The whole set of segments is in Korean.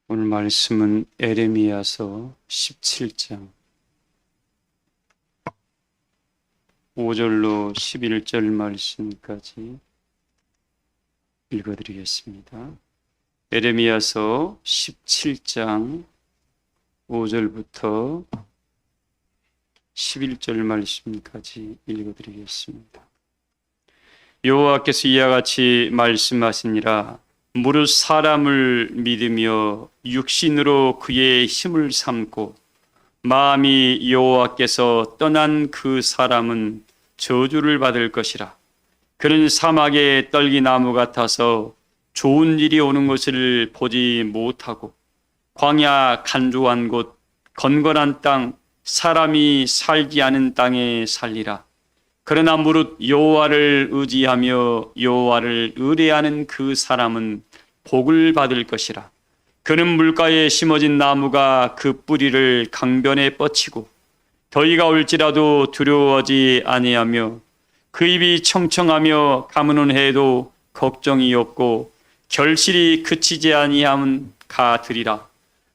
오늘 말씀은 에레미야서 17장 5절로 11절 말씀까지 읽어드리겠습니다. 에레미야서 17장 5절부터 11절 말씀까지 읽어드리겠습니다. 여호와께서 이와 같이 말씀하시니라. 무릇 사람을 믿으며 육신으로 그의 힘을 삼고 마음이 여호와께서 떠난 그 사람은 저주를 받을 것이라. 그는 사막의 떨기나무 같아서 좋은 일이 오는 것을 보지 못하고 광야 간조한 곳 건건한 땅 사람이 살지 않은 땅에 살리라. 그러나 무릇 여호와를 의지하며 여호와를 의뢰하는 그 사람은 복을 받을 것이라. 그는 물가에 심어진 나무가 그 뿌리를 강변에 뻗치고 더위가 올지라도 두려워하지 아니하며 그 입이 청청하며 가무는 해도 걱정이 없고 결실이 그치지 아니함은 가들이라.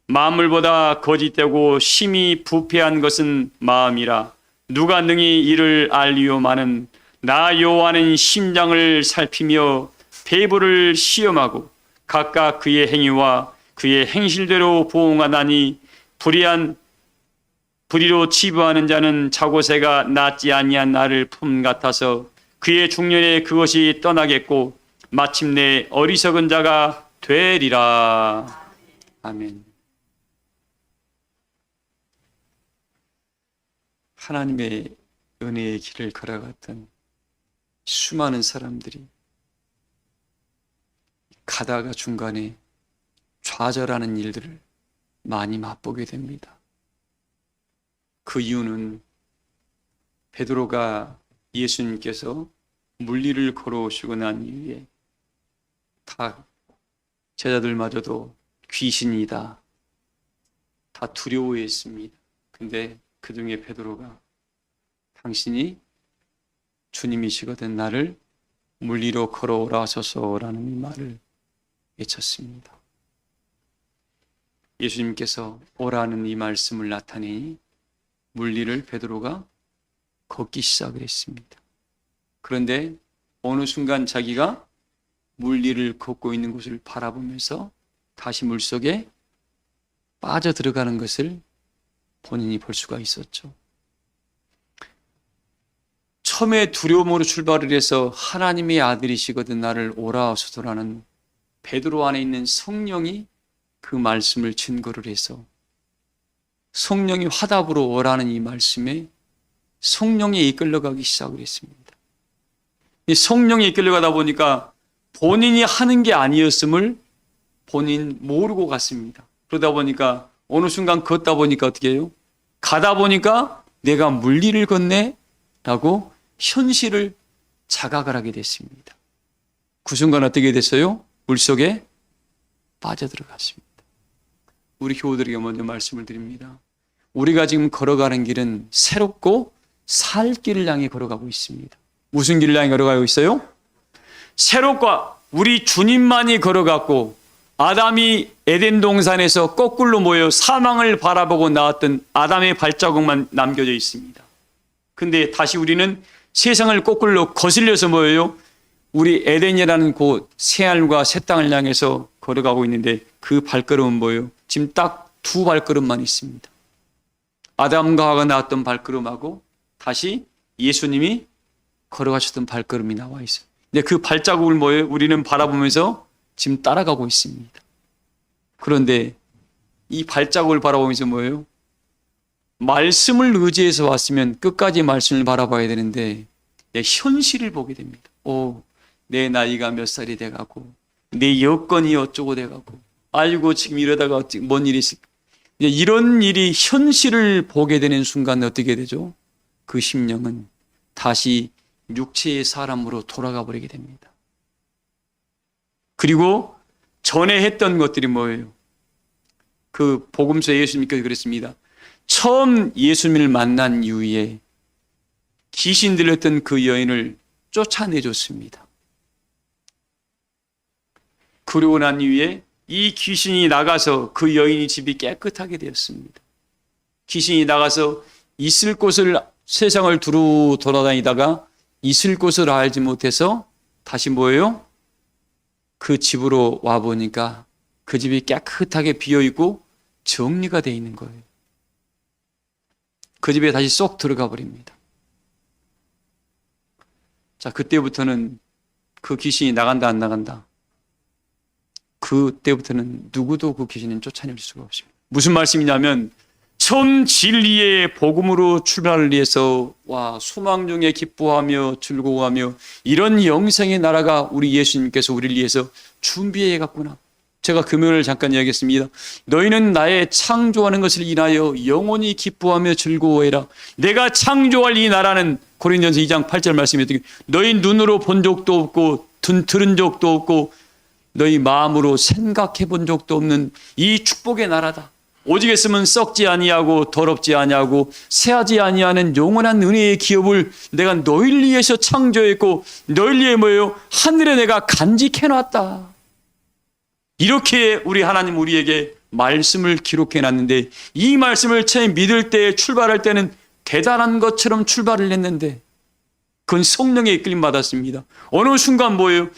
만물보다 거짓되고 심히 부패한 것은 마음이라. 누가 능히 이를 알리오마는 나 여호와는 심장을 살피며 배부를 시험하고 각각 그의 행위와 그의 행실대로 보응하나니 불의로 치부하는 자는 자고새가 낫지 아니한 나를 품 같아서 그의 중년에 그것이 떠나겠고 마침내 어리석은 자가 되리라. 아멘. 하나님의 은혜의 길을 걸어갔던 수많은 사람들이 가다가 중간에 좌절하는 일들을 많이 맛보게 됩니다. 그 이유는 베드로가 예수님께서 물리를 걸어오시고 난 이후에 다 제자들마저도 귀신이다, 다 두려워했습니다. 근데 그 중에 베드로가 당신이 주님이시거든 나를 물리로 걸어오라 하소서라는 이 말을 외쳤습니다. 예수님께서 오라는 이 말씀을 나타내니 물리를 베드로가 걷기 시작을 했습니다. 그런데 어느 순간 자기가 물리를 걷고 있는 곳을 바라보면서 다시 물속에 빠져 들어가는 것을 본인이 볼 수가 있었죠. 처음에 두려움으로 출발을 해서 하나님의 아들이시거든 나를 오라 하소서라는 베드로 안에 있는 성령이 그 말씀을 증거를 해서 성령이 화답으로 오라는 이 말씀에 성령에 이끌려가기 시작을 했습니다. 이 성령에 이끌려가다 보니까 본인이 하는 게 아니었음을 본인 모르고 갔습니다. 그러다 보니까 어느 순간 걷다 보니까 어떻게 해요? 가다 보니까 내가 물리를 걷네? 라고 현실을 자각을 하게 됐습니다. 그 순간 어떻게 됐어요? 물속에 빠져들어갔습니다. 우리 교우들에게 먼저 말씀을 드립니다. 우리가 지금 걸어가는 길은 새롭고 살 길을 향해 걸어가고 있습니다. 무슨 길을 향해 걸어가고 있어요? 새롭고 우리 주님만이 걸어갔고 아담이 에덴 동산에서 거꾸로 모여 사망을 바라보고 나왔던 아담의 발자국만 남겨져 있습니다. 근데 다시 우리는 세상을 거꾸로 거슬려서 뭐예요? 우리 에덴이라는 곳 새하늘과 새 땅을 향해서 걸어가고 있는데 그 발걸음은 뭐예요? 지금 딱 두 발걸음만 있습니다. 아담과 하와가 나왔던 발걸음하고 다시 예수님이 걸어가셨던 발걸음이 나와 있어요. 근데 그 발자국을 뭐예요? 우리는 바라보면서 지금 따라가고 있습니다. 그런데 이 발자국을 바라보면서 뭐예요? 말씀을 의지해서 왔으면 끝까지 말씀을 바라봐야 되는데 내 현실을 보게 됩니다. 내 나이가 몇 살이 돼가고 내 여건이 어쩌고 돼가고 아이고 지금 이러다가 뭔 일이 있을까? 이런 일이 현실을 보게 되는 순간 어떻게 되죠? 그 심령은 다시 육체의 사람으로 돌아가 버리게 됩니다. 그리고 전에 했던 것들이 뭐예요? 그 복음서에 예수님께서 그랬습니다. 처음 예수님을 만난 이후에 귀신 들렸던 그 여인을 쫓아내줬습니다. 그러고 난 이후에 이 귀신이 나가서 그 여인의 집이 깨끗하게 되었습니다. 귀신이 나가서 있을 곳을 세상을 두루 돌아다니다가 있을 곳을 알지 못해서 다시 뭐예요? 그 집으로 와보니까 그 집이 깨끗하게 비어있고 정리가 되어 있는 거예요. 그 집에 다시 쏙 들어가 버립니다. 자, 그때부터는 그 귀신이 나간다 안 나간다, 그때부터는 누구도 그 귀신은 쫓아낼 수가 없습니다. 무슨 말씀이냐면 처음 진리의 복음으로 출발을 위해서 소망 중에 기뻐하며 즐거워하며 이런 영생의 나라가 우리 예수님께서 우리를 위해서 준비해 갔구나. 제가 금요일 잠깐 이야기했습니다. 너희는 나의 창조하는 것을 인하여 영원히 기뻐하며 즐거워해라. 내가 창조할 이 나라는 고린도전서 2장 8절 말씀이었더니 너희 눈으로 본 적도 없고 들은 적도 없고 너희 마음으로 생각해 본 적도 없는 이 축복의 나라다. 오직 했으면 썩지 아니하고 더럽지 아니하고 새하지 아니하는 영원한 은혜의 기업을 내가 너희를 위해서 창조했고 너희를 위해 뭐예요? 하늘에 내가 간직해 놨다. 이렇게 우리 하나님 우리에게 말씀을 기록해 놨는데 이 말씀을 처음 믿을 때 출발할 때는 대단한 것처럼 출발을 했는데 그건 성령의 이끌림 받았습니다. 어느 순간 뭐예요?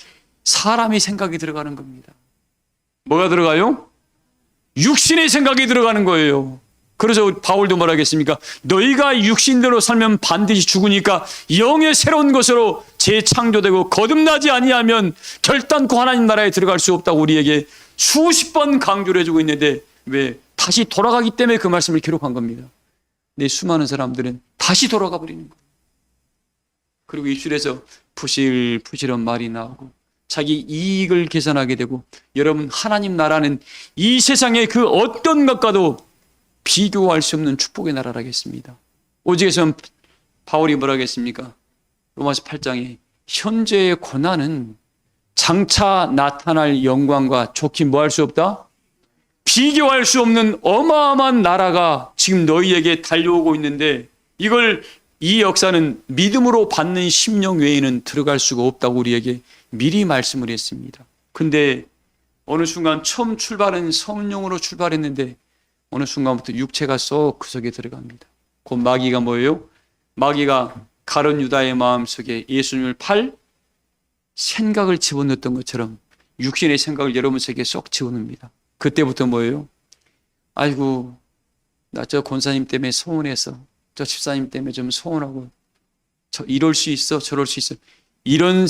사람의 생각이 들어가는 겁니다. 뭐가 들어가요? 육신의 생각이 들어가는 거예요. 그래서 바울도 뭐라 하겠습니까? 너희가 육신대로 살면 반드시 죽으니까 영의 새로운 것으로 재창조되고 거듭나지 아니하면 결단코 하나님 나라에 들어갈 수 없다고 우리에게 수십 번 강조를 해주고 있는데 왜? 다시 돌아가기 때문에 그 말씀을 기록한 겁니다. 근데 수많은 사람들은 다시 돌아가 버리는 거예요. 그리고 입술에서 푸실푸실한 말이 나오고 자기 이익을 계산하게 되고, 여러분 하나님 나라는 이 세상의 그 어떤 것과도 비교할 수 없는 축복의 나라라겠습니다. 오직에서는 바울이 뭐라 하겠습니까? 로마서 8장에 현재의 고난은 장차 나타날 영광과 좋게 뭐 할 수 없다? 비교할 수 없는 어마어마한 나라가 지금 너희에게 달려오고 있는데 이 역사는 믿음으로 받는 심령 외에는 들어갈 수가 없다고 우리에게 미리 말씀을 했습니다. 근데 어느 순간 처음 출발은 성령으로 출발했는데 어느 순간부터 육체가 쏙 그 속에 들어갑니다. 그 마귀가 뭐예요? 마귀가 가룟 유다의 마음속에 예수님을 팔 생각을 집어넣었던 것처럼 육신의 생각을 여러분 속에 쏙 집어넣습니다. 그때부터 뭐예요? 아이고 나 저 권사님 때문에 소원해서 저 집사님 때문에 좀 소원하고 저 이럴 수 있어 저럴 수 있어 이런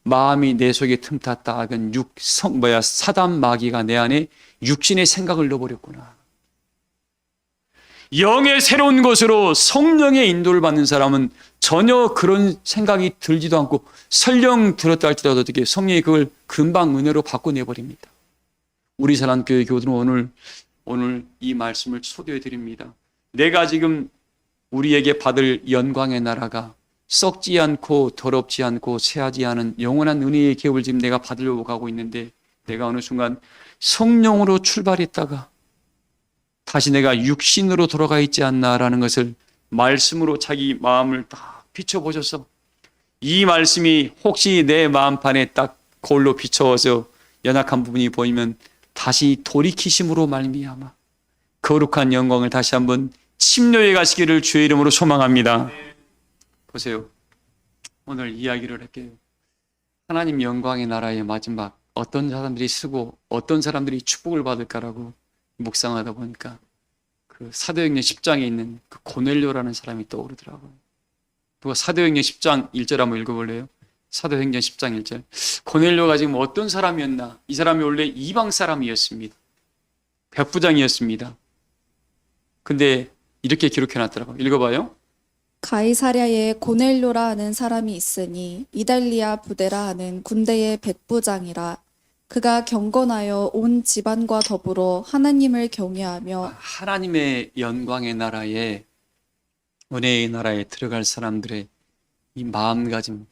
마음이 내 속에 틈탔다. 그건 사단 마귀가 내 안에 육신의 생각을 넣어버렸구나. 영의 새로운 것으로 성령의 인도를 받는 사람은 전혀 그런 생각이 들지도 않고 설령 들었다 할지라도 어떻게 성령이 그걸 금방 은혜로 바꿔내버립니다. 우리 사랑교회 교우들은 오늘 이 말씀을 소개해 드립니다. 내가 지금 우리에게 받을 영광의 나라가 썩지 않고 더럽지 않고 새하지 않은 영원한 은혜의 기업을 지금 내가 받으려고 가고 있는데 내가 어느 순간 성령으로 출발했다가 다시 내가 육신으로 돌아가 있지 않나라는 것을 말씀으로 자기 마음을 딱 비춰보셔서 이 말씀이 혹시 내 마음판에 딱 거울로 비춰서 연약한 부분이 보이면 다시 돌이키심으로 말미암아 거룩한 영광을 다시 한번 침노해 가시기를 주의 이름으로 소망합니다. 보세요. 오늘 이야기를 할게요. 하나님 영광의 나라의 마지막 어떤 사람들이 쓰고 어떤 사람들이 축복을 받을까라고 묵상하다 보니까 그 사도행전 10장에 있는 그 고넬료라는 사람이 떠오르더라고요. 누가 사도행전 10장 1절 한번 읽어볼래요? 사도행전 10장 1절. 고넬료가 지금 어떤 사람이었나? 이 사람이 원래 이방 사람이었습니다. 백부장이었습니다. 근데 이렇게 기록해놨더라고요. 읽어봐요. 가이사랴에 고넬료라 하는 사람이 있으니 이달리아 부대라 하는 군대의 백부장이라. 그가 경건하여 온 집안과 더불어 하나님을 경외하며 하나님의 영광의 나라에 은혜의 나라에 들어갈 사람들의 이 마음가짐,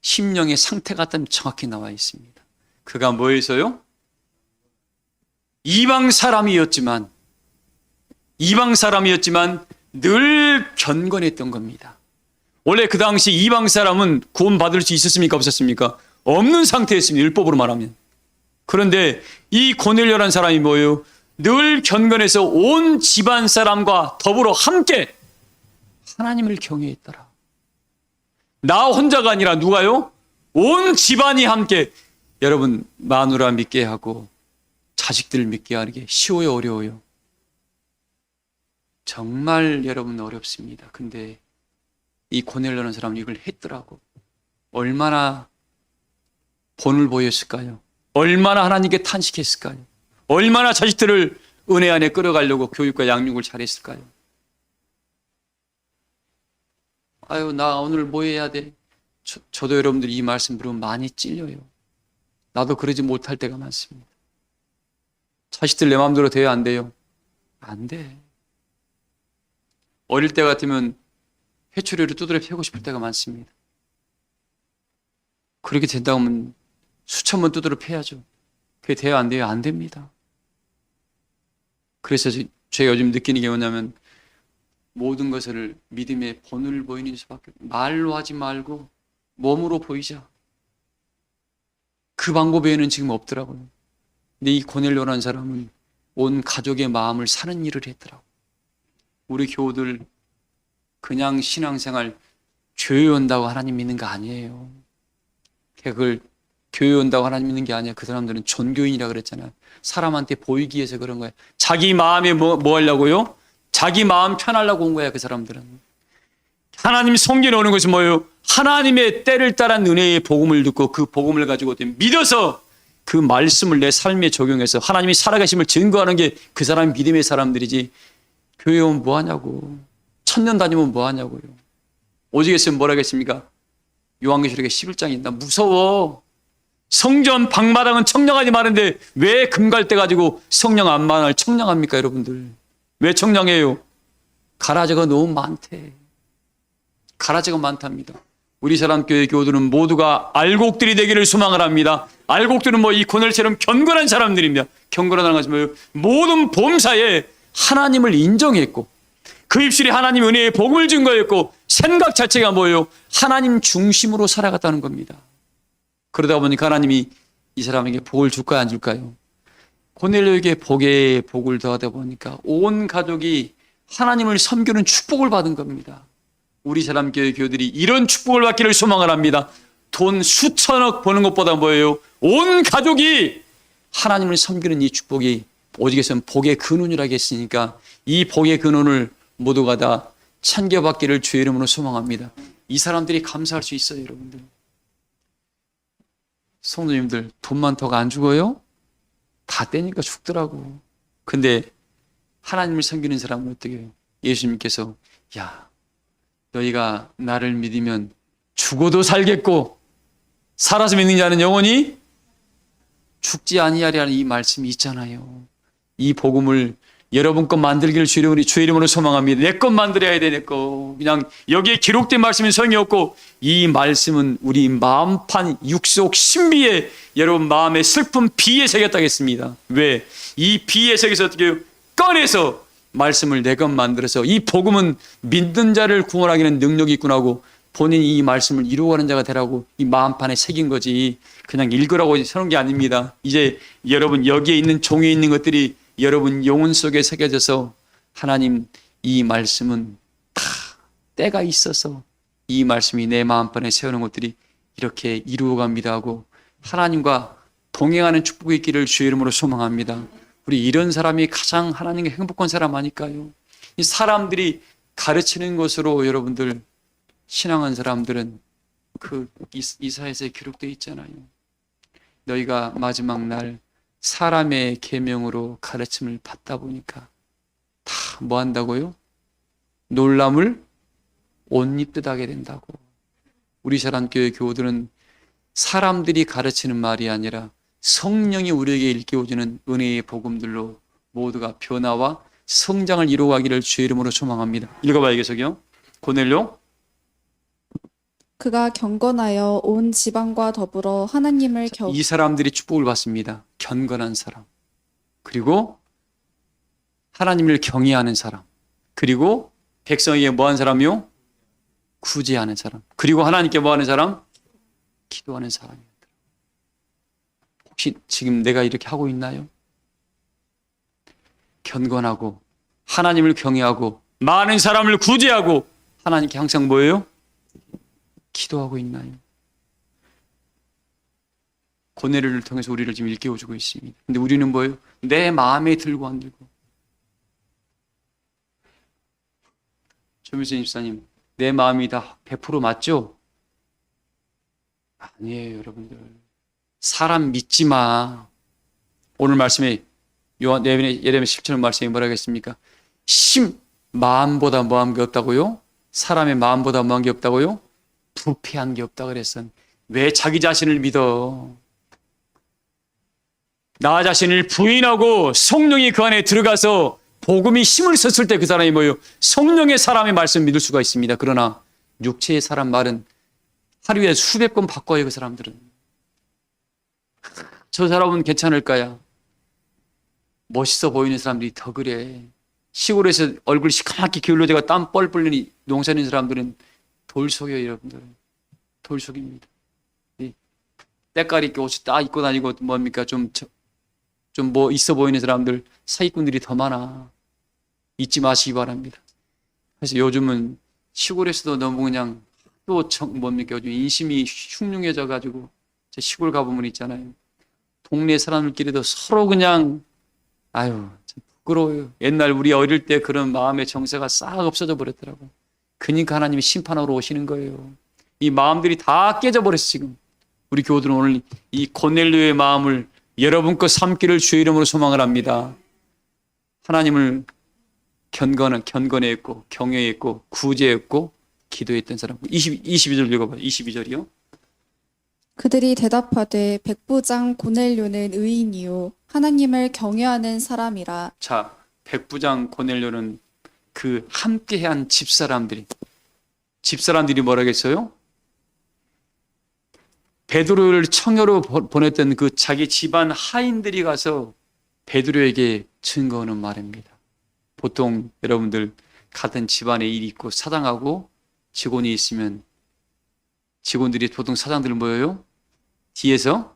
심령의 상태 같은 정확히 나와 있습니다. 그가 뭐에서요? 이방 사람이었지만 늘 경건했던 겁니다. 원래 그 당시 이방 사람은 구원받을 수 있었습니까? 없었습니까? 없는 상태였습니다. 율법으로 말하면. 그런데 이 고넬료라는 사람이 뭐예요? 늘 경건해서 온 집안 사람과 더불어 함께 하나님을 경외했더라. 나 혼자가 아니라 누가요? 온 집안이 함께. 여러분, 마누라 믿게 하고 자식들 믿게 하는 게 쉬워요, 어려워요? 정말 여러분 어렵습니다. 근데 이 고넬료라는 사람은 이걸 했더라고. 얼마나 본을 보였을까요? 얼마나 하나님께 탄식했을까요? 얼마나 자식들을 은혜 안에 끌어가려고 교육과 양육을 잘했을까요? 아유, 나 오늘 뭐 해야 돼? 저도 여러분들 이 말씀 들으면 많이 찔려요. 나도 그러지 못할 때가 많습니다. 자식들 내 마음대로 돼요, 안 돼요? 안 돼. 어릴 때 같으면 회초리로 두드려 패고 싶을 때가 많습니다. 그렇게 된다고 하면 수천 번 두드려 패야죠. 그게 돼요, 안 돼요? 안 됩니다. 그래서 제가 요즘 느끼는 게 뭐냐면 모든 것을 믿음의 본을 보이는 수밖에, 말로 하지 말고 몸으로 보이자. 그 방법 외에는 지금 없더라고요. 근데 이 고넬료라는 사람은 온 가족의 마음을 사는 일을 했더라고요. 우리 교우들 그냥 신앙생활 교회 온다고 하나님 믿는 거 아니에요. 그걸 교회 온다고 하나님 믿는 게 아니야. 그 사람들은 종교인이라 그랬잖아요. 사람한테 보이기 위해서 그런 거예요. 자기 마음에 뭐 하려고요? 자기 마음 편하려고 온 거야, 그 사람들은. 하나님 성경에 오는 것이 뭐예요? 하나님의 때를 따른 은혜의 복음을 듣고 그 복음을 가지고 믿어서 그 말씀을 내 삶에 적용해서 하나님이 살아계심을 증거하는 게 그 사람 믿음의 사람들이지. 교회 오면 뭐 하냐고. 천년 다니면 뭐 하냐고요. 오직 했으면 뭐라 하겠습니까? 요한계시록에 11장이 나 무서워. 성전 방마당은 청량하지 마는데 왜 금갈대 가지고 성령 안만을 청량합니까, 여러분들? 왜 청량해요? 가라지가 너무 많대. 가라지가 많답니다. 우리 사람교회 교우들은 모두가 알곡들이 되기를 소망을 합니다. 알곡들은 뭐 이 고넬처럼 경건한 사람들입니다. 경건하다는 것은 뭐예요? 모든 범사에 하나님을 인정했고 그 입술이 하나님 은혜의 복음을 증거했고 생각 자체가 뭐예요? 하나님 중심으로 살아갔다는 겁니다. 그러다 보니까 하나님이 이 사람에게 복을 줄까요, 안 줄까요? 고넬료에게 복을 더하다 보니까 온 가족이 하나님을 섬기는 축복을 받은 겁니다. 우리 사람교회 교우들이 이런 축복을 받기를 소망을 합니다. 돈 수천억 버는 것보다 뭐예요? 온 가족이 하나님을 섬기는 이 축복이 오직에서는 복의 근원이라고 했으니까 이 복의 근원을 모두가 다 챙겨받기를 주의 이름으로 소망합니다. 이 사람들이 감사할 수 있어요, 여러분들. 성도님들, 돈 많다고 안 죽어요? 다 떼니까 죽더라고. 근데 하나님을 섬기는 사람은 어떻게 해요? 예수님께서 야, 너희가 나를 믿으면 죽어도 살겠고 살아서 믿는 자는 영원히 죽지 아니하리라는 이 말씀이 있잖아요. 이 복음을 여러분 것 만들기를 주의 이름으로 소망합니다. 내 것 만들어야 돼, 내 거. 그냥 여기에 기록된 말씀은 소용이 없고 이 말씀은 우리 마음판 육속 신비에 여러분 마음의 슬픈 비에 새겼다겠습니다. 왜? 이 비에 새겨서 어떻게 해요? 꺼내서 말씀을 내 것 만들어서 이 복음은 믿는 자를 구원하기는 능력이 있구나 하고 본인이 이 말씀을 이루어가는 자가 되라고 이 마음판에 새긴 거지 그냥 읽으라고 서는 게 아닙니다. 이제 여러분 여기에 있는 종에 있는 것들이 여러분 영혼 속에 새겨져서 하나님 이 말씀은 다 때가 있어서 이 말씀이 내 마음판에 세우는 것들이 이렇게 이루어갑니다 하고 하나님과 동행하는 축복이 있기를 주의 이름으로 소망합니다. 우리 이런 사람이 가장 하나님께 행복한 사람 아닐까요? 이 사람들이 가르치는 것으로 여러분들 신앙한 사람들은 그 이사야서에 기록되어 있잖아요. 너희가 마지막 날 사람의 계명으로 가르침을 받다 보니까 다 뭐 한다고요? 놀람을 옷 입듯 하게 된다고. 우리 사람교회 교우들은 사람들이 가르치는 말이 아니라 성령이 우리에게 일깨워주는 은혜의 복음들로 모두가 변화와 성장을 이루어가기를 주의 이름으로 소망합니다. 읽어봐야겠어요. 고넬료. 그가 경건하여 온 지방과 더불어 하나님을 이 사람들이 축복을 받습니다. 경건한 사람. 그리고 하나님을 경외하는 사람. 그리고 백성에게 뭐하는 사람이요? 구제하는 사람. 그리고 하나님께 뭐하는 사람? 기도하는 사람입니다. 혹시 지금 내가 이렇게 하고 있나요? 견건하고 하나님을 경외하고 많은 사람을 구제하고 하나님께 항상 뭐예요? 기도하고 있나요? 고넬료를 통해서 우리를 지금 일깨워주고 있습니다. 근데 우리는 뭐예요? 내 마음에 들고 안 들고. 조미선 집사님, 내 마음이 다 100% 맞죠? 아니에요, 여러분들. 사람 믿지 마. 오늘 말씀에 예레미야 17절 말씀에 뭐라 하겠습니까? 마음보다 뭐한 게 없다고요? 사람의 마음보다 뭐한 게 없다고요? 부패한 게 없다 그랬어. 왜 자기 자신을 믿어? 나 자신을 부인하고 성령이 그 안에 들어가서 복음이 힘을 썼을 때 그 사람이 뭐예요? 성령의 사람의 말씀 믿을 수가 있습니다. 그러나 육체의 사람 말은 하루에 수백 번 바꿔요. 그 사람들은. 저 사람은 괜찮을까야? 멋있어 보이는 사람들이 더 그래. 시골에서 얼굴 시커멓게 기울어져가 땀 뻘뻘 흘리는 농사짓는 사람들은 돌 속이에요, 여러분들. 돌 속입니다. 때깔 있게 옷이 딱 입고 다니고 뭡니까? 좀 뭐 있어 보이는 사람들, 사기꾼들이 더 많아. 잊지 마시기 바랍니다. 그래서 요즘은 시골에서도 너무 그냥 또 뭡니까? 요즘 인심이 흉흉해져 가지고 시골 가보면 있잖아요. 동네 사람들끼리도 서로 그냥 아유 참 부끄러워요. 옛날 우리 어릴 때 그런 마음의 정서가 싹 없어져 버렸더라고. 그러니까 하나님이 심판하러 오시는 거예요. 이 마음들이 다 깨져버렸어 지금. 우리 교우들은 오늘 이 고넬료의 마음을 여러분 것 삼기를 주의 이름으로 소망을 합니다. 하나님을 견건했고 경외했고 구제했고 기도했던 사람. 22절 읽어봐요. 22절이요. 그들이 대답하되 백부장 고넬료는 의인이요 하나님을 경외하는 사람이라. 자, 백부장 고넬료는 그 함께한 집사람들이 뭐라겠어요? 베드로를 청여로 보냈던 그 자기 집안 하인들이 가서 베드로에게 증거하는 말입니다. 보통 여러분들 같은 집안에 일이 있고 사장하고 직원이 있으면 직원들이 보통 사장들 뭐예요? 뒤에서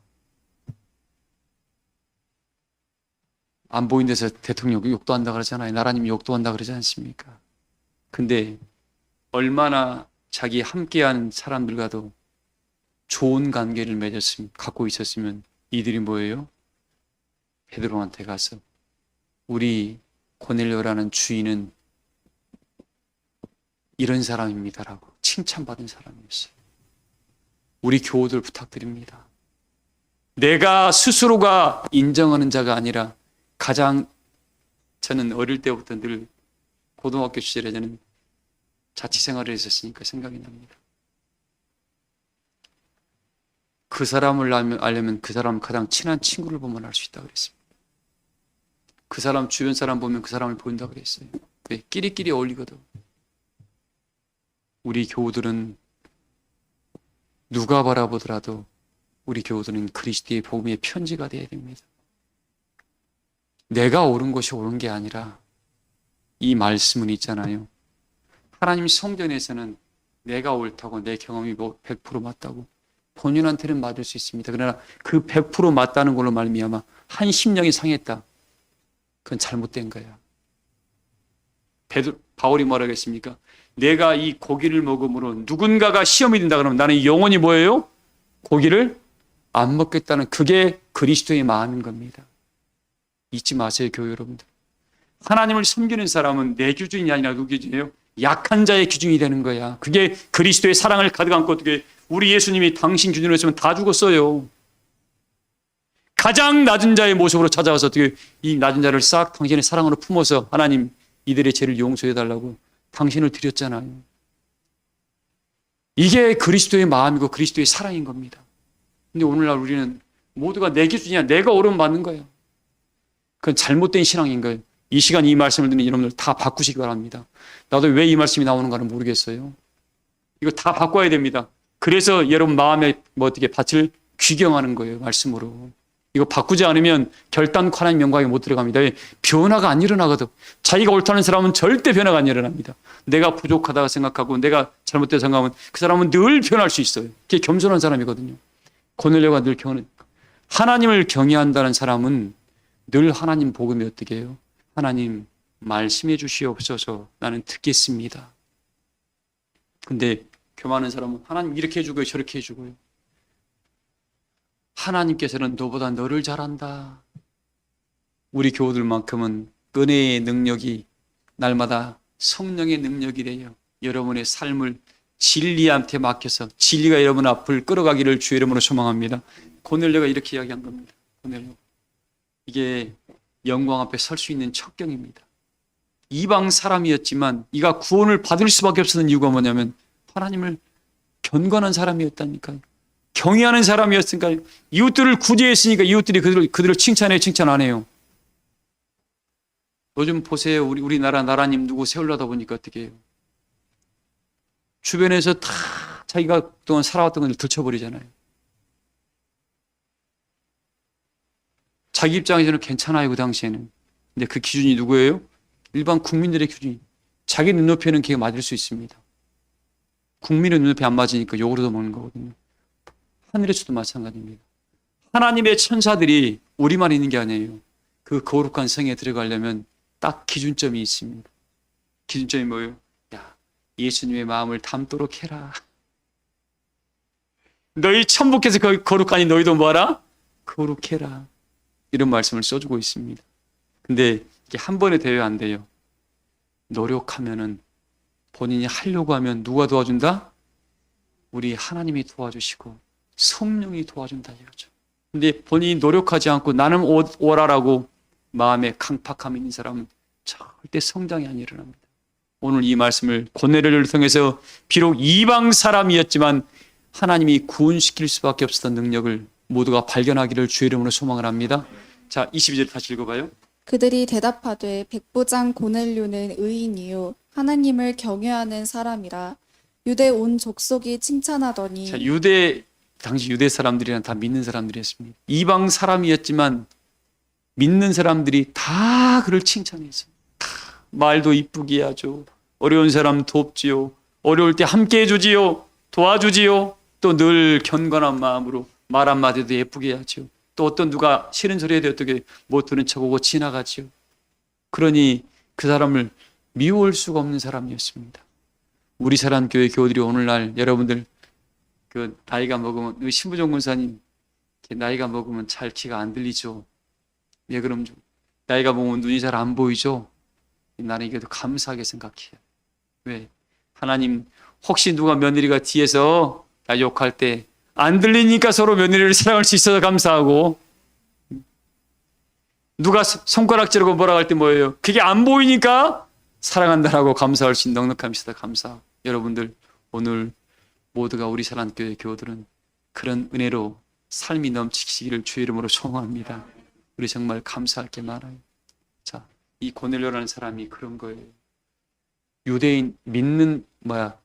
안 보이는 데서 대통령 욕도 한다 그러잖아요. 나라님 욕도 한다 그러지 않습니까? 근데 얼마나 자기 함께한 사람들과도 좋은 관계를 갖고 있었으면 이들이 뭐예요? 베드로한테 가서 우리 고넬료라는 주인은 이런 사람입니다라고 칭찬받은 사람이었어요. 우리 교우들 부탁드립니다. 내가 스스로가 인정하는 자가 아니라 저는 어릴 때부터 늘 고등학교 시절에 저는 자취생활을 했었으니까 생각이 납니다. 그 사람을 알려면 그 사람 가장 친한 친구를 보면 알 수 있다고 그랬습니다. 그 사람 주변 사람 보면 그 사람을 보인다고 그랬어요. 왜? 끼리끼리 어울리거든. 우리 교우들은 누가 바라보더라도 우리 교우들은 그리스도의 복음의 편지가 되어야 됩니다. 내가 옳은 것이 옳은 게 아니라 이 말씀은 있잖아요. 하나님 성전에서는 내가 옳다고 내 경험이 100% 맞다고 본인한테는 맞을 수 있습니다. 그러나 그 100% 맞다는 걸로 말미암아 한 심령이 상했다. 그건 잘못된 거야. 바울이 뭐라고 했습니까? 내가 이 고기를 먹음으로 누군가가 시험이 된다 그러면 나는 영원히 뭐예요? 고기를 안 먹겠다는 그게 그리스도의 마음인 겁니다. 잊지 마세요, 교회 여러분들. 하나님을 섬기는 사람은 내 기준이 아니라 누구 기준이에요? 약한 자의 기준이 되는 거야. 그게 그리스도의 사랑을 가득 안고 어떻게 우리 예수님이 당신 기준으로 했으면 다 죽었어요. 가장 낮은 자의 모습으로 찾아와서 어떻게 이 낮은 자를 싹 당신의 사랑으로 품어서 하나님 이들의 죄를 용서해 달라고 당신을 드렸잖아요. 이게 그리스도의 마음이고 그리스도의 사랑인 겁니다. 근데 오늘날 우리는 모두가 내 기준이야. 내가 옳으면 맞는 거예요. 그건 잘못된 신앙인 거예요. 이 시간 이 말씀을 듣는 여러분들 다 바꾸시기 바랍니다. 나도 왜 이 말씀이 나오는가는 모르겠어요. 이거 다 바꿔야 됩니다. 그래서 여러분 마음에 어떻게 밭을 귀경하는 거예요. 말씀으로. 이거 바꾸지 않으면 결단코 하나님 영광에 못 들어갑니다. 변화가 안 일어나거든. 자기가 옳다는 사람은 절대 변화가 안 일어납니다. 내가 부족하다고 생각하고 내가 잘못되다 생각하면 그 사람은 늘 변할 수 있어요. 그게 겸손한 사람이거든요. 고넬료가 늘 하나님을 경외한다는 사람은 늘 하나님 복음이 어떻게 해요? 하나님 말씀해 주시옵소서 나는 듣겠습니다. 근데 교만한 사람은 하나님 이렇게 해주고요 저렇게 해주고요. 하나님께서는 너보다 너를 잘한다. 우리 교우들만큼은 은혜의 능력이 날마다 성령의 능력이래요. 여러분의 삶을 진리한테 맡겨서 진리가 여러분 앞을 끌어가기를 주의 이름으로 소망합니다. 고넬료가 이렇게 이야기한 겁니다. 고넬료. 이게 영광 앞에 설 수 있는 척경입니다. 이방 사람이었지만 이가 구원을 받을 수밖에 없었던 이유가 뭐냐면 하나님을 경건한 사람이었다니까요. 경외하는 사람이었으니까요. 이웃들을 구제했으니까 이웃들이 그들을 칭찬해요, 칭찬 안 해요. 요즘 보세요. 우리나라 나라님 누구 세우려다 보니까 어떻게 해요? 주변에서 다 자기가 그동안 살아왔던 걸 들춰버리잖아요. 자기 입장에서는 괜찮아요, 그 당시에는. 근데 그 기준이 누구예요? 일반 국민들의 기준이. 자기 눈높이에는 걔가 맞을 수 있습니다. 국민의 눈높이 안 맞으니까 욕을 얻어먹는 거거든요. 하늘에서도 마찬가지입니다. 하나님의 천사들이 우리만 있는 게 아니에요. 그 거룩한 성에 들어가려면 딱 기준점이 있습니다. 기준점이 뭐예요? 야, 예수님의 마음을 담도록 해라. 너희 천국에서 거룩하니 너희도 뭐하라? 거룩해라. 이런 말씀을 써주고 있습니다. 근데 이게 한 번에 되어야 안 돼요. 노력하면은 본인이 하려고 하면 누가 도와준다? 우리 하나님이 도와주시고 성령이 도와준다 이거죠. 근데 본인이 노력하지 않고 나는 오라라고 마음에 강팍함이 있는 사람은 절대 성장이 안 일어납니다. 오늘 이 말씀을 고넬료를 통해서 비록 이방 사람이었지만 하나님이 구원시킬 수밖에 없었던 능력을 모두가 발견하기를 주의 이름으로 소망을 합니다. 자, 22절 다시 읽어봐요. 그들이 대답하되 백부장 고넬료는 의인이요 하나님을 경외하는 사람이라 유대 온 족속이 칭찬하더니. 자, 당시 유대 사람들이란 다 믿는 사람들이었습니다. 이방 사람이었지만 믿는 사람들이 다 그를 칭찬했어요. 다 말도 이쁘게 하죠. 어려운 사람 돕지요. 어려울 때 함께 해주지요. 도와주지요. 또 늘 견고한 마음으로 말 한마디도 예쁘게 하죠. 또 어떤 누가 싫은 소리 해도 어떻게 못 들은 척하고 지나가지요. 그러니 그 사람을 미워할 수가 없는 사람이었습니다. 우리 사랑교회 교우들이 오늘날 여러분들 그 나이가 먹으면 신부종 권사님 나이가 먹으면 잘 귀가 안 들리죠. 왜 그럼요? 나이가 먹으면 눈이 잘 안 보이죠. 나는 이게 더 감사하게 생각해요. 왜? 하나님 혹시 누가 며느리가 뒤에서 나 욕할 때 안 들리니까 서로 며느리를 사랑할 수 있어서 감사하고 누가 손가락질하고 뭐라 할 때 뭐예요? 그게 안 보이니까 사랑한다라고 감사할 수 있는 넉넉함이 있어서 감사. 여러분들 오늘 모두가 우리 사랑교회 교우들은 그런 은혜로 삶이 넘치시기를 주의 이름으로 소망합니다. 우리 정말 감사할 게 많아요. 자, 이 고넬료라는 사람이 그런 거예요. 유대인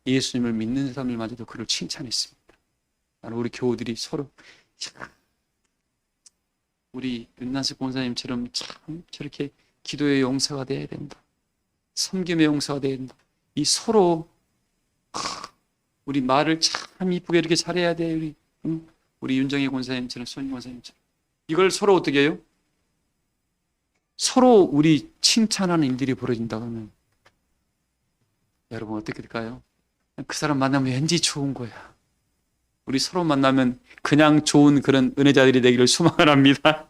예수님을 믿는 사람들마저도 그를 칭찬했습니다. 나는 우리 교우들이 서로 우리 윤난석 권사님처럼 참 저렇게 기도의 용사가 돼야 된다. 섬김의 용사가 돼야 된다. 이 서로 우리 말을 참 이쁘게 이렇게 잘해야 돼. 우리 윤정희 권사님처럼 손희 권사님처럼 이걸 서로 어떻게 해요? 서로 우리 칭찬하는 일들이 벌어진다고 하면 여러분 어떻게 될까요? 그 사람 만나면 왠지 좋은 거야. 우리 서로 만나면 그냥 좋은 그런 은혜자들이 되기를 소망을 합니다.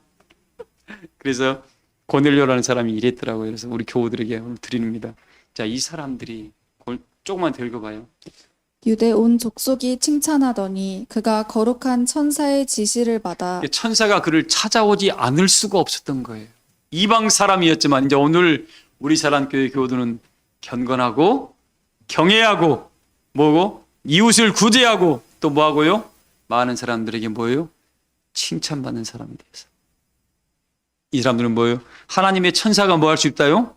그래서 고넬료라는 사람이 이랬더라고요. 그래서 우리 교우들에게 오늘 드립니다. 자, 이 사람들이 조금만 더 읽어봐요. 유대 온 족속이 칭찬하더니 그가 거룩한 천사의 지시를 받아. 천사가 그를 찾아오지 않을 수가 없었던 거예요. 이방 사람이었지만 이제 오늘 우리 사랑교회 교우들은 견건하고 경외하고 뭐고 이웃을 구제하고 또 뭐하고요? 많은 사람들에게 뭐예요? 칭찬받는 사람이 되어서. 이 사람들은 뭐예요? 하나님의 천사가 뭐 할 수 있다요?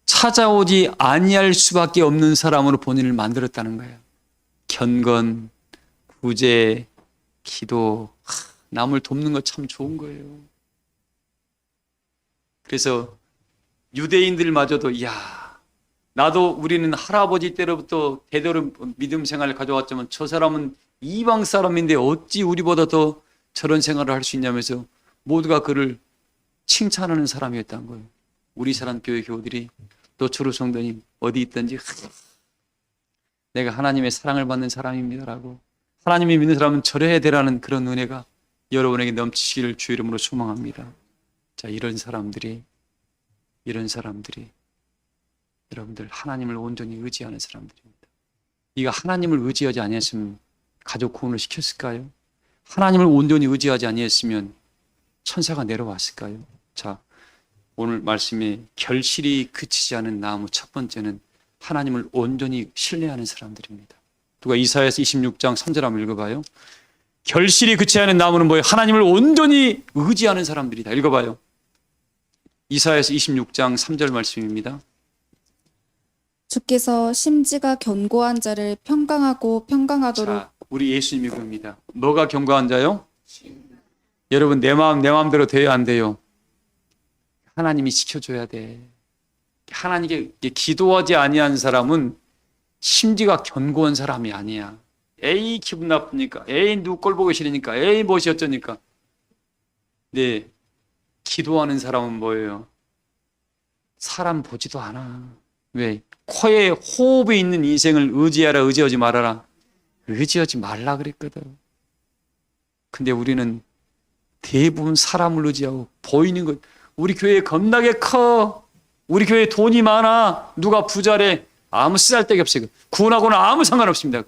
찾아오지 아니할 수밖에 없는 사람으로 본인을 만들었다는 거예요. 견건, 구제, 기도, 남을 돕는 거 참 좋은 거예요. 그래서 유대인들마저도 나도 우리는 할아버지 때로부터 대대로 믿음 생활을 가져왔지만 저 사람은 이방 사람인데 어찌 우리보다 더 저런 생활을 할 수 있냐면서 모두가 그를 칭찬하는 사람이었다는 거예요. 우리 사랑교회 교우들이 노초로 성도님 어디 있든지 내가 하나님의 사랑을 받는 사람입니다라고, 하나님이 믿는 사람은 저래야 되라는 그런 은혜가 여러분에게 넘치기를 주 이름으로 소망합니다. 자, 이런 사람들이 여러분들 하나님을 온전히 의지하는 사람들입니다. 네가 하나님을 의지하지 아니했으면 가족 구원을 시켰을까요? 하나님을 온전히 의지하지 아니했으면 천사가 내려왔을까요? 자, 오늘 말씀에 결실이 그치지 않은 나무 첫 번째는 하나님을 온전히 신뢰하는 사람들입니다. 누가 이사야서 26장 3절 한번 읽어봐요. 결실이 그치지 않은 나무는 뭐예요? 하나님을 온전히 의지하는 사람들이다. 읽어봐요. 이사야서 26장 3절 말씀입니다. 주께서 심지가 견고한 자를 평강하고 평강하도록. 자, 우리 예수님이 그럽니다. 뭐가 견고한 자요? 여러분, 내 마음대로 돼요, 안 돼요? 하나님이 지켜줘야 돼. 하나님께 기도하지 아니한 사람은 심지가 견고한 사람이 아니야. 에이 기분 나쁘니까, 에이 누구 꼴 보기 싫으니까, 에이 무엇이 어쩌니까. 네, 기도하는 사람은 뭐예요? 사람 보지도 않아. 왜? 코에 호흡이 있는 인생을 의지하라, 의지하지 말아라. 의지하지 말라 그랬거든. 근데 우리는 대부분 사람을 의지하고 보이는 것. 우리 교회 겁나게 커. 우리 교회 돈이 많아. 누가 부자래. 아무 쓰잘데기 없어요. 구원하고는 아무 상관없습니다.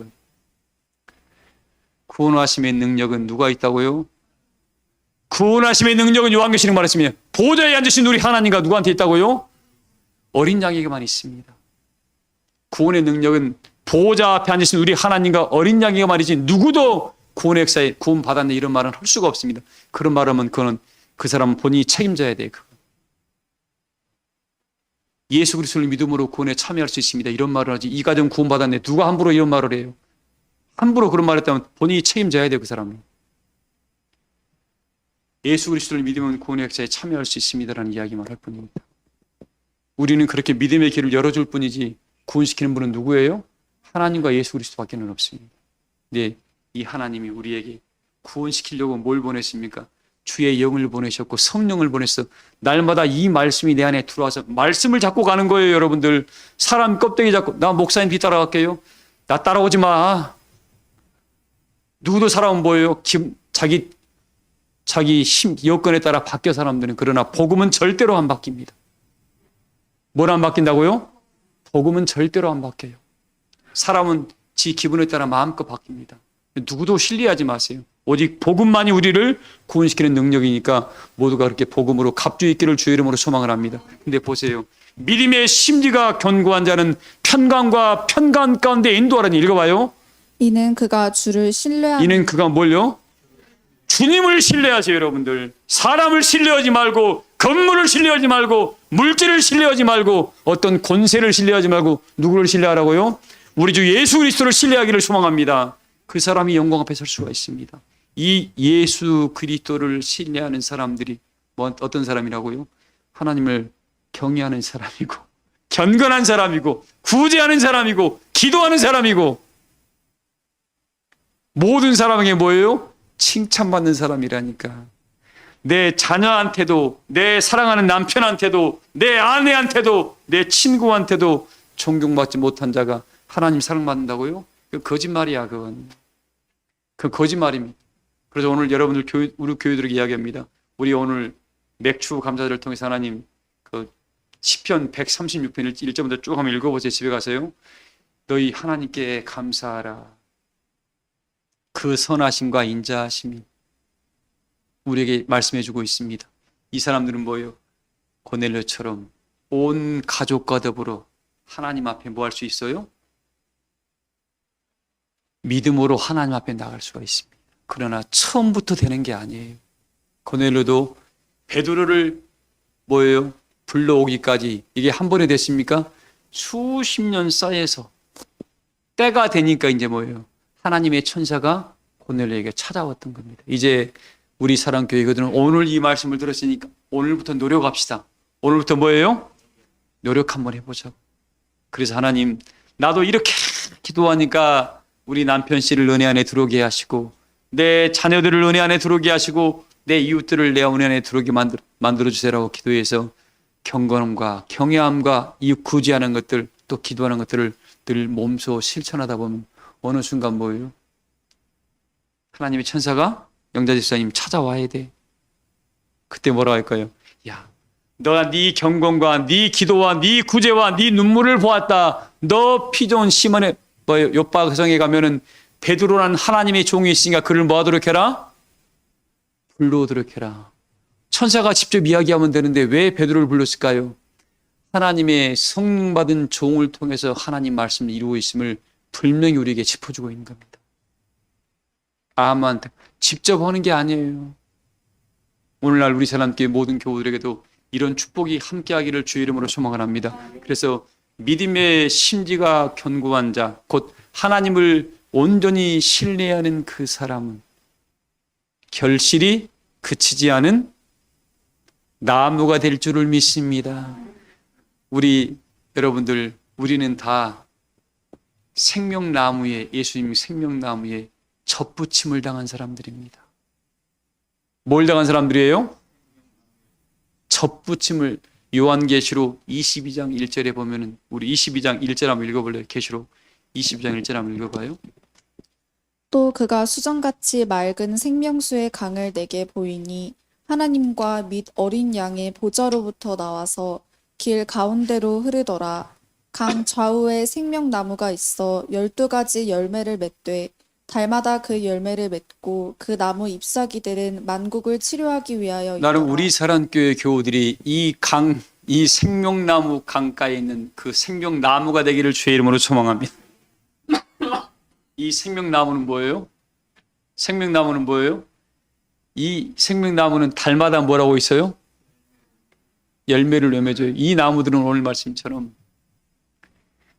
구원하심의 능력은 누가 있다고요? 구원하심의 능력은 요한계시록 말했습니다. 보좌에 앉으신 우리 하나님과 누구한테 있다고요? 어린 양에게만 있습니다. 구원의 능력은 보좌 앞에 앉으신 우리 하나님과 어린 양에게 말이지 누구도 구원의 역사에 구원 받았네 이런 말은 할 수가 없습니다. 그런 말하면 그 사람은 본인이 책임져야 돼요. 예수 그리스도를 믿음으로 구원에 참여할 수 있습니다. 이런 말을 하지. 이 가정 구원 받았네. 누가 함부로 이런 말을 해요? 함부로 그런 말을 했다면 본인이 책임져야 돼요. 그 사람은. 예수 그리스도를 믿으면 구원의 역사에 참여할 수 있습니다라는 이야기만 할 뿐입니다. 우리는 그렇게 믿음의 길을 열어줄 뿐이지 구원시키는 분은 누구예요? 하나님과 예수 그리스도밖에는 없습니다. 네, 이 하나님이 우리에게 구원시키려고 뭘 보냈습니까? 주의 영을 보내셨고 성령을 보냈어. 날마다 이 말씀이 내 안에 들어와서 말씀을 잡고 가는 거예요. 여러분들 사람 껍데기 잡고 나 목사님 뒤 따라갈게요. 나 따라오지 마. 누구도 사람은 뭐예요? 자기 힘 여건에 따라 바뀌어 사람들은. 그러나 복음은 절대로 안 바뀝니다. 뭘 안 바뀐다고요? 복음은 절대로 안 바뀌어요. 사람은 지 기분에 따라 마음껏 바뀝니다. 누구도 신뢰하지 마세요. 오직 복음만이 우리를 구원시키는 능력이니까 모두가 그렇게 복음으로 갑주 있기를 주의 이름으로 소망을 합니다. 근데 보세요. 믿음의 심지가 견고한 자는 편강과 편간 가운데 인도하라니. 읽어봐요. 이는 그가 주를 신뢰하는. 이는 그가 뭘요? 주님을 신뢰하세요. 여러분들 사람을 신뢰하지 말고, 건물을 신뢰하지 말고, 물질을 신뢰하지 말고, 어떤 권세를 신뢰하지 말고 누구를 신뢰하라고요? 우리 주 예수 그리스도를 신뢰하기를 소망합니다. 그 사람이 영광 앞에 설 수가 있습니다. 이 예수 그리스도를 신뢰하는 사람들이 어떤 사람이라고요? 하나님을 경외하는 사람이고, 견건한 사람이고, 구제하는 사람이고, 기도하는 사람이고, 모든 사람에게 뭐예요? 칭찬받는 사람이라니까. 내 자녀한테도, 내 사랑하는 남편한테도, 내 아내한테도, 내 친구한테도 존경받지 못한 자가 하나님 사랑받는다고요? 그 거짓말이야. 그건. 그 거짓말입니다. 그래서 오늘 여러분들 우리 교회들에게 이야기합니다. 우리 오늘 맥주 감사절을 통해서 하나님 그 시편 136편 1절부터 쭉 한번 읽어보세요. 집에 가서요. 너희 하나님께 감사하라. 그 선하심과 인자하심이 우리에게 말씀해주고 있습니다. 이 사람들은 뭐예요? 고넬료처럼 온 가족과 더불어 하나님 앞에 뭐 할 수 있어요? 믿음으로 하나님 앞에 나갈 수가 있습니다. 그러나 처음부터 되는 게 아니에요. 고넬료도 베드로를 뭐예요? 불러오기까지 이게 한 번에 됐습니까? 수십 년 쌓여서 때가 되니까 이제 뭐예요? 하나님의 천사가 고넬료에게 찾아왔던 겁니다. 이제 우리 사랑교회거든요. 오늘 이 말씀을 들었으니까 오늘부터 노력합시다. 오늘부터 뭐예요? 노력 한번 해보자고. 그래서 하나님, 나도 이렇게 기도하니까 우리 남편 씨를 은혜 안에 들어오게 하시고 내 자녀들을 은혜 안에 들어오게 하시고 내 이웃들을 내 은혜 안에 들어오게 만들어 주세요라고 기도해서 경건함과 경외함과 이웃 구제하는 것들 또 기도하는 것들을 늘 몸소 실천하다 보면 어느 순간 뭐예요? 하나님의 천사가 영자 집사님 찾아와야 돼. 그때 뭐라고 할까요? 야, 너가 네 경건과 네 기도와 네 구제와 네 눈물을 보았다. 너 피 좋은 시몬의 요파 성에 가면은 베드로라는 하나님의 종이 있으니까 그를 뭐하도록 해라? 불러오도록 해라. 천사가 직접 이야기하면 되는데 왜 베드로를 불렀을까요? 하나님의 성령 받은 종을 통해서 하나님 말씀을 이루고 있음을 분명히 우리에게 짚어주고 있는 겁니다. 아무한테 직접 하는 게 아니에요. 오늘날 우리 사람께 모든 교우들에게도 이런 축복이 함께하기를 주의 이름으로 소망을 합니다. 그래서 믿음의 심지가 견고한 자, 곧 하나님을 온전히 신뢰하는 그 사람은 결실이 그치지 않은 나무가 될 줄을 믿습니다. 여러분들, 우리는 다 생명나무에, 예수님 생명나무에 접붙임을 당한 사람들입니다. 뭘 당한 사람들이에요? 접붙임을. 요한계시록 22장 1절에 보면은 우리 22장 1절 한번 읽어볼래요? 계시록 22장 1절 한번 읽어봐요. 또 그가 수정같이 맑은 생명수의 강을 내게 보이니 하나님과 및 어린 양의 보좌로부터 나와서 길 가운데로 흐르더라. 강 좌우에 생명나무가 있어 12가지 열매를 맺되 달마다 그 열매를 맺고 그 나무 잎사귀들은 만국을 치료하기 위하여 나는 있더라. 우리 사랑교회 교우들이 이 생명나무 강가에 있는 그 생명나무가 되기를 주의 이름으로 소망합니다. 이 생명나무는 뭐예요? 생명나무는 뭐예요? 이 생명나무는 달마다 뭐라고 있어요? 열매를 맺어요. 이 나무들은 오늘 말씀처럼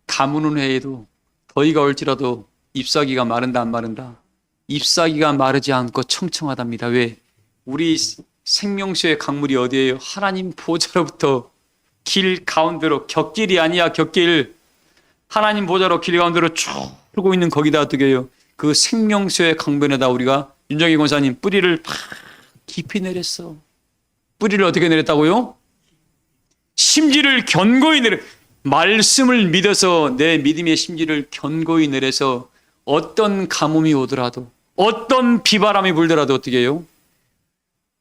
가무는 해에도 더위가 올지라도 잎사귀가 마른다 안 마른다? 잎사귀가 마르지 않고 청청하답니다. 왜? 우리 생명수의 강물이 어디예요? 하나님 보좌로부터 길 가운데로, 곁길이 아니야, 곁길. 하나님 보좌로 길 가운데로 쭉 흐르고 있는 거기다 어떻게 해요? 그 생명수의 강변에다 우리가 윤정희 권사님 뿌리를 다 깊이 내렸어. 뿌리를 어떻게 내렸다고요? 심지를 견고히 내려. 말씀을 믿어서 내 믿음의 심지를 견고히 내려서 어떤 가뭄이 오더라도 어떤 비바람이 불더라도 어떻게 해요?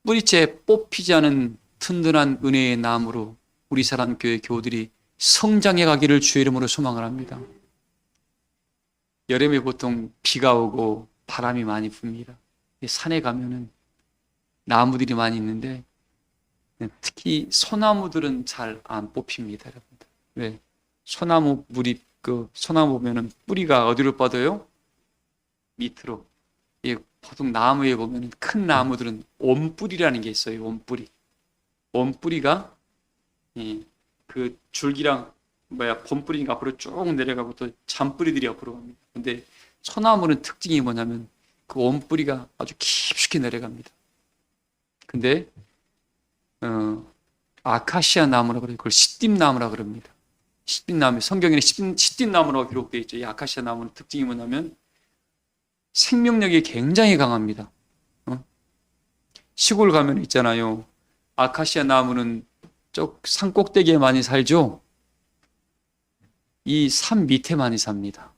뿌리째 뽑히지 않은 튼튼한 은혜의 나무로 우리 사랑교회 교우들이 성장해 가기를 주의 이름으로 소망을 합니다. 여름에 보통 비가 오고 바람이 많이 붑니다. 산에 가면은 나무들이 많이 있는데 특히 소나무들은 잘 안 뽑힙니다, 여러분들. 왜? 소나무 소나무 보면은 뿌리가 어디로 뻗어요? 밑으로. 보통 나무에 보면은 큰 나무들은 온뿌리라는 게 있어요. 온뿌리. 온뿌리가 그 줄기랑 봄뿌리가 앞으로 쭉 내려가고 또 잔뿌리들이 앞으로 갑니다. 근데 소나무는 특징이 뭐냐면 그 온뿌리가 아주 깊숙이 내려갑니다. 근데 아카시아 나무라고 그래요. 그걸 시띠나무라고 그럽니다. 시띠나무, 성경에는 시띠나무라고 기록되어 있죠. 이 아카시아 나무는 특징이 뭐냐면 생명력이 굉장히 강합니다. 시골 가면 있잖아요. 아카시아 나무는 저 산 꼭대기에 많이 살죠. 이 산 밑에 많이 삽니다.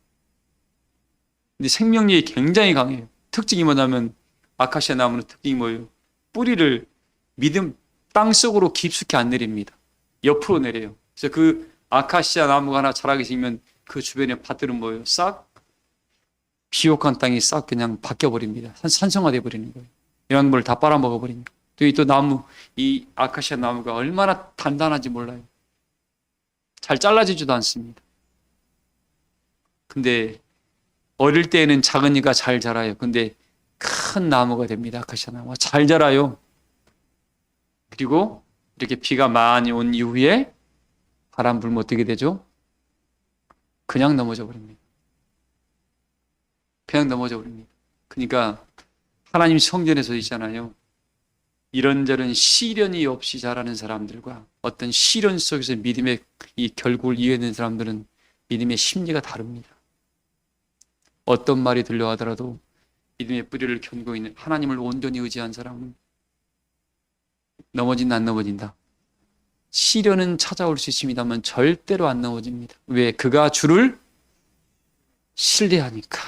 근데 생명력이 굉장히 강해요. 특징이 뭐냐면 아카시아 나무는 특징이 뭐예요? 뿌리를 땅 속으로 깊숙이 안 내립니다. 옆으로 내려요. 그래서 그 아카시아 나무가 하나 자라게 생기면 그 주변의 밭들은 뭐예요? 싹 비옥한 땅이 싹 그냥 바뀌어버립니다. 산성화돼 버리는 거예요. 영양분을 다 빨아먹어 버리니까. 또 나무, 이 아카시아 나무가 얼마나 단단한지 몰라요. 잘 잘라지지도 않습니다. 근데 어릴 때에는 작으니까 잘 자라요. 근데 큰 나무가 됩니다. 아카시아 나무가 잘 자라요. 그리고 이렇게 비가 많이 온 이후에 바람 불면 어떻게 되죠? 그냥 넘어져 버립니다. 그냥 넘어져 버립니다. 그러니까 하나님 성전에서 있잖아요. 이런저런 시련이 없이 자라는 사람들과 어떤 시련 속에서 믿음의 이 결국을 이해하는 사람들은 믿음의 심리가 다릅니다. 어떤 말이 들려하더라도 믿음의 뿌리를 견고 있는 하나님을 온전히 의지한 사람은 넘어진다 안 넘어진다. 시련은 찾아올 수 있습니다만 절대로 안 넘어집니다. 왜? 그가 주를 신뢰하니까.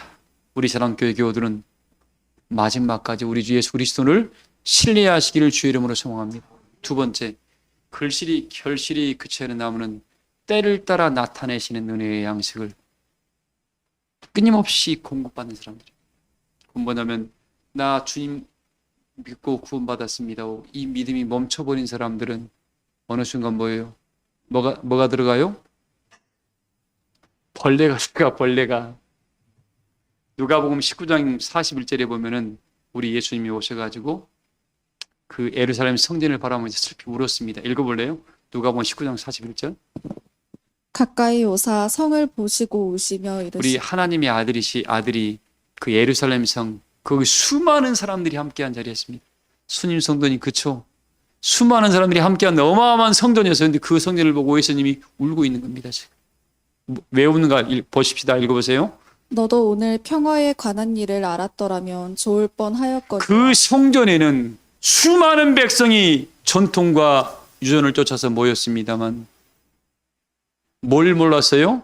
우리 사랑교회 교우들은 마지막까지 우리 주 예수 그리스도를 신뢰하시기를 주의 이름으로 소망합니다. 두 번째, 결실이 그치 않은 나무는 때를 따라 나타내시는 은혜의 양식을 끊임없이 공급받는 사람들이에요. 뭐냐면 나 주님 믿고 구원받았습니다. 이 믿음이 멈춰버린 사람들은 어느 순간 뭐예요? 뭐가 들어가요? 벌레가 들어가. 벌레가. 누가복음 19장 41절에 보면은 우리 예수님이 오셔가지고 그 예루살렘 성전을 바라보면서 슬피 울었습니다. 읽어볼래요? 누가복음 19장 41절. 가까이 오사 성을 보시고 우시며 우리 이르시되 하나님의 아들이 그 예루살렘 성 거기 수많은 사람들이 함께한 자리였습니다. 순임 성전이 그쵸? 수많은 사람들이 함께한 어마어마한 성전이었어요. 근데 그 성전을 보고 예수님이 울고 있는 겁니다. 지금. 왜 우는가 보십시다. 읽어보세요. 너도 오늘 평화에 관한 일을 알았더라면 좋을 뻔하였거든. 그 성전에는 수많은 백성이 전통과 유전을 쫓아서 모였습니다만 뭘 몰랐어요?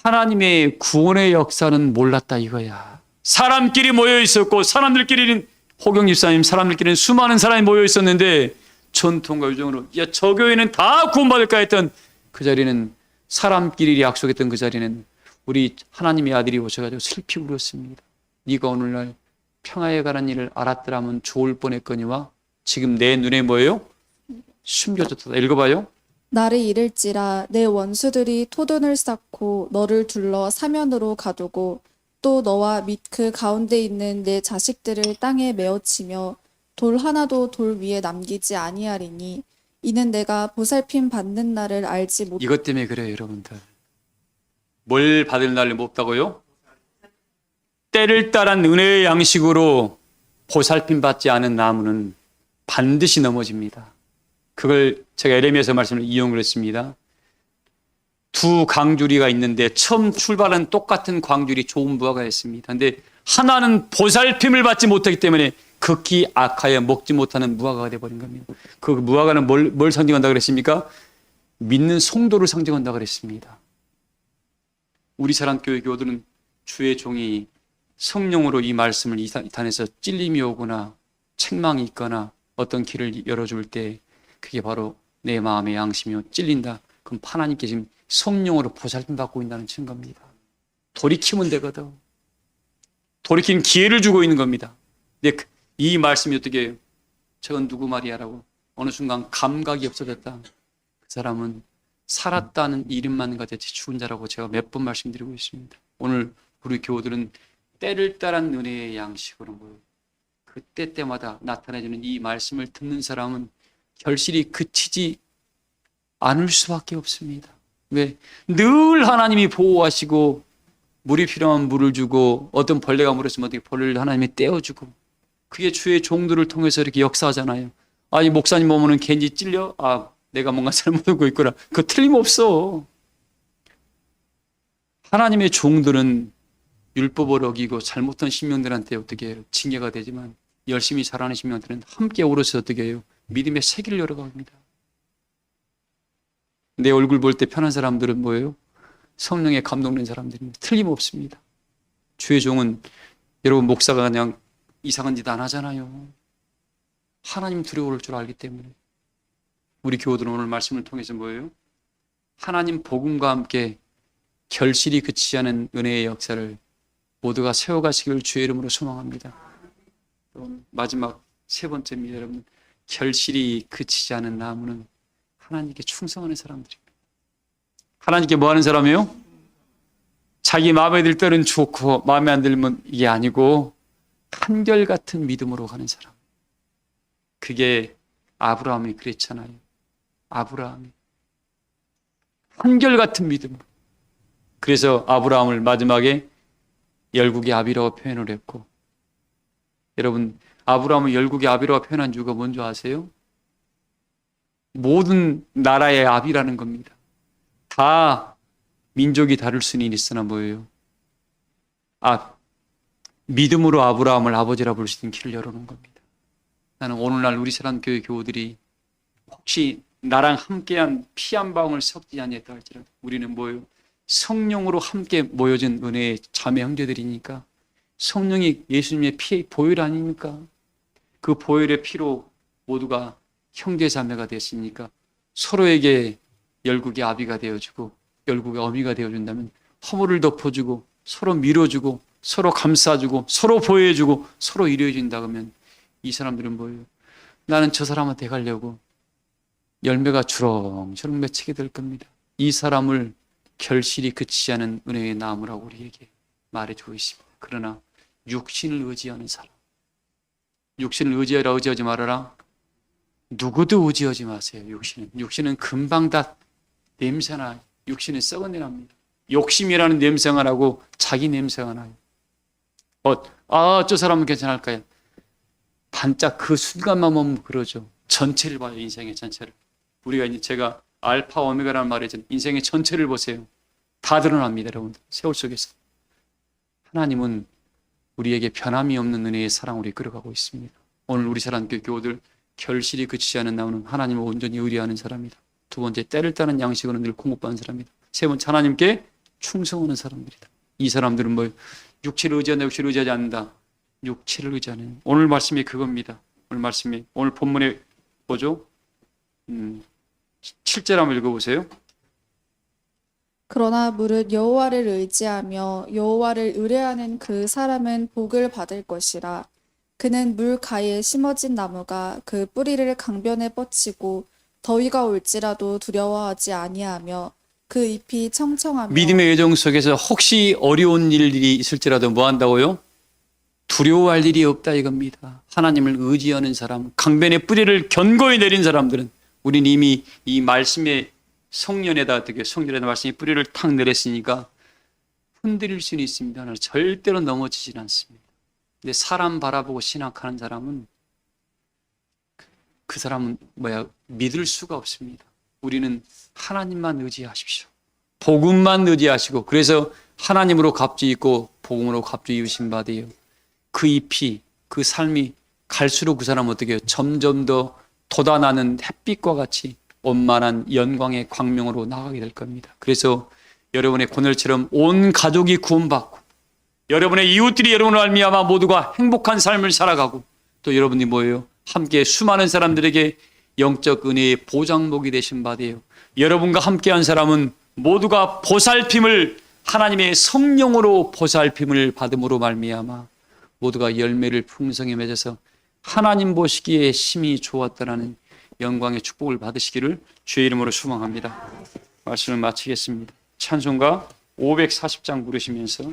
하나님의 구원의 역사는 몰랐다 이거야. 사람끼리 모여 있었고 사람들끼리는 호경 집사님 사람들끼리는 수많은 사람이 모여 있었는데 전통과 유전으로 야 저 교회는 다 구원받을까 했던 그 자리는 사람끼리 약속했던 그 자리는 우리 하나님의 아들이 오셔가지고 슬피 울었습니다. 네가 오늘날 평화에 관한 일을 알았더라면 좋을 뻔했거니와 지금 내 눈에 뭐예요? 숨겨졌다. 읽어봐요. 나를 잃을지라 내 원수들이 토둔을 쌓고 너를 둘러 사면으로 가두고 또 너와 및 그 가운데 있는 내 자식들을 땅에 메어치며 돌 하나도 돌 위에 남기지 아니하리니 이는 내가 보살핌 받는 날을 알지 못. 이것 때문에 그래요, 여러분들. 뭘 받을 날이 없다고요? 때를 따른 은혜의 양식으로 보살핌 받지 않은 나무는 반드시 넘어집니다. 그걸 제가 에레미야서 말씀을 이용을 했습니다. 두 광주리가 있는데 처음 출발한 똑같은 광주리 좋은 무화과가 있습니다. 근데 하나는 보살핌을 받지 못하기 때문에 극히 악하여 먹지 못하는 무화과가 되어버린 겁니다. 그 무화과는 뭘 상징한다 그랬습니까? 믿는 성도를 상징한다 그랬습니다. 우리 사랑교회 교우들은 주의 종이 성령으로 이 말씀을 이 단에서 찔림이 오거나 책망이 있거나 어떤 길을 열어줄 때 그게 바로 내 마음의 양심이요 찔린다. 그럼 하나님께 지금 성령으로 보살핌 받고 있다는 증거입니다. 돌이키면 되거든. 돌이키는 기회를 주고 있는 겁니다. 근데 이 말씀이 어떻게 해요? 저건 누구 말이야라고 어느 순간 감각이 없어졌다. 그 사람은 살았다는 이름만 가지고 죽은 자라고 제가 몇 번 말씀드리고 있습니다. 오늘 우리 교우들은 때를 따른 은혜의 양식으로 모여 그때 때마다 나타내주는 이 말씀을 듣는 사람은 결실이 그치지 않을 수밖에 없습니다. 왜? 늘 하나님이 보호하시고 물이 필요하면 물을 주고 어떤 벌레가 물었으면 어떻게 벌레를 하나님이 떼어주고 그게 주의 종들을 통해서 이렇게 역사하잖아요. 아니 목사님 보면은 괜히 찔려? 아 내가 뭔가 잘못하고 있구나. 그거 틀림없어. 하나님의 종들은 율법을 어기고 잘못한 신명들한테 어떻게 해요? 징계가 되지만 열심히 살아가는 신명들은 함께 오로서 어떻게 해요? 믿음의 세계를 열어갑니다. 내 얼굴 볼 때 편한 사람들은 뭐예요? 성령에 감동된 사람들입니다. 틀림없습니다. 주의 종은 여러분 목사가 그냥 이상한 짓 안 하잖아요. 하나님 두려울 줄 알기 때문에 우리 교우들은 오늘 말씀을 통해서 뭐예요? 하나님 복음과 함께 결실이 그치지 않은 은혜의 역사를 모두가 세워가시기를 주의 이름으로 소망합니다. 마지막 세 번째입니다. 여러분 결실이 그치지 않은 나무는 하나님께 충성하는 사람들입니다. 하나님께 뭐 하는 사람이에요? 자기 마음에 들 때는 좋고 마음에 안 들면 이게 아니고 한결같은 믿음으로 가는 사람. 그게 아브라함이 그랬잖아요. 아브라함이 한결같은 믿음. 그래서 아브라함을 마지막에 열국의 아비라고 표현을 했고 여러분 아브라함을 열국의 아비라고 표현한 이유가 뭔지 아세요? 모든 나라의 아비라는 겁니다. 다 민족이 다를 수는 있으나 뭐예요? 믿음으로 아브라함을 아버지라 부를 수 있는 길을 열어놓은 겁니다. 나는 오늘날 우리 사랑교회 교우들이 혹시 나랑 함께한 피 한 방울 섞지 아니했다 할지라도 우리는 뭐예요? 성령으로 함께 모여진 은혜의 자매 형제들이니까 성령이 예수님의 피의 보혈 아닙니까? 그 보혈의 피로 모두가 형제 자매가 됐으니까 서로에게 열국의 아비가 되어주고 열국의 어미가 되어준다면 허물을 덮어주고 서로 밀어주고 서로 감싸주고 서로 보호해주고 서로 이루어진다 그러면 이 사람들은 뭐예요? 나는 저 사람한테 가려고 열매가 주렁주렁 맺히게 될 겁니다. 이 사람을 결실이 그치지 않은 은혜의 나무라고 우리에게 말해주고 있습니다. 그러나 육신을 의지하는 사람, 육신을 의지하라 의지하지 말아라. 누구도 의지하지 마세요. 육신은 금방 다 냄새나. 육신은 썩은 내 납니다. 욕심이라는 냄새가 나고 자기 냄새가 나요. 저 사람은 괜찮을까요? 반짝 그 순간만 보면 그러죠. 전체를 봐요. 인생의 전체를. 우리가 이제 제가 알파 오메가라는 말이 있잖아요. 인생의 전체를 보세요. 다 드러납니다, 여러분. 세월 속에서. 하나님은 우리에게 변함이 없는 은혜의 사랑으로 이끌어가고 있습니다. 오늘 우리 사랑교회 교우들 결실이 그치지 않은 나무는 하나님을 온전히 의뢰하는 사람이다. 두 번째, 때를 따는 양식으로 늘 공급받는 사람이다. 세 번째, 하나님께 충성하는 사람들이다. 이 사람들은 뭐 육체를 의지한다, 육체를 의지하지 않는다. 육체를 의지하는. 오늘 말씀이 그겁니다. 오늘 본문에 뭐죠? 7절 한번 읽어보세요. 그러나 무릇 여호와를 의지하며 여호와를 의뢰하는 그 사람은 복을 받을 것이라. 그는 물 가에 심어진 나무가 그 뿌리를 강변에 뻗치고 더위가 올지라도 두려워하지 아니하며 그 잎이 청청하며. 믿음의 여정 속에서 혹시 어려운 일이 있을지라도 뭐 한다고요? 두려워할 일이 없다 이겁니다. 하나님을 의지하는 사람, 강변의 뿌리를 견고히 내린 사람들은 우린 이미 이 말씀의 성령에다 말씀의 뿌리를 탁 내렸으니까 흔들릴 수는 있습니다. 그러나 절대로 넘어지진 않습니다. 근데 사람 바라보고 신학하는 사람은 그 사람은 믿을 수가 없습니다. 우리는 하나님만 의지하십시오. 복음만 의지하시고 그래서 하나님으로 값주 있고 복음으로 값주 이으신 바 되어 그 잎이 그 삶이 갈수록 그 사람은 어떻게 해요? 점점 더 돋아나는 햇빛과 같이 원만한 영광의 광명으로 나가게 될 겁니다. 그래서 여러분의 고넬처럼 온 가족이 구원받고 여러분의 이웃들이 여러분을 알미암아 모두가 행복한 삶을 살아가고 또 여러분이 뭐예요? 함께 수많은 사람들에게 영적 은혜의 보장목이 되신 바 되어 여러분과 함께한 사람은 모두가 보살핌을 하나님의 성령으로 보살핌을 받음으로 말미암아 모두가 열매를 풍성히 맺어서 하나님 보시기에 심히 좋았다라는 영광의 축복을 받으시기를 주의 이름으로 소망합니다. 말씀을 마치겠습니다. 찬송가 540장 부르시면서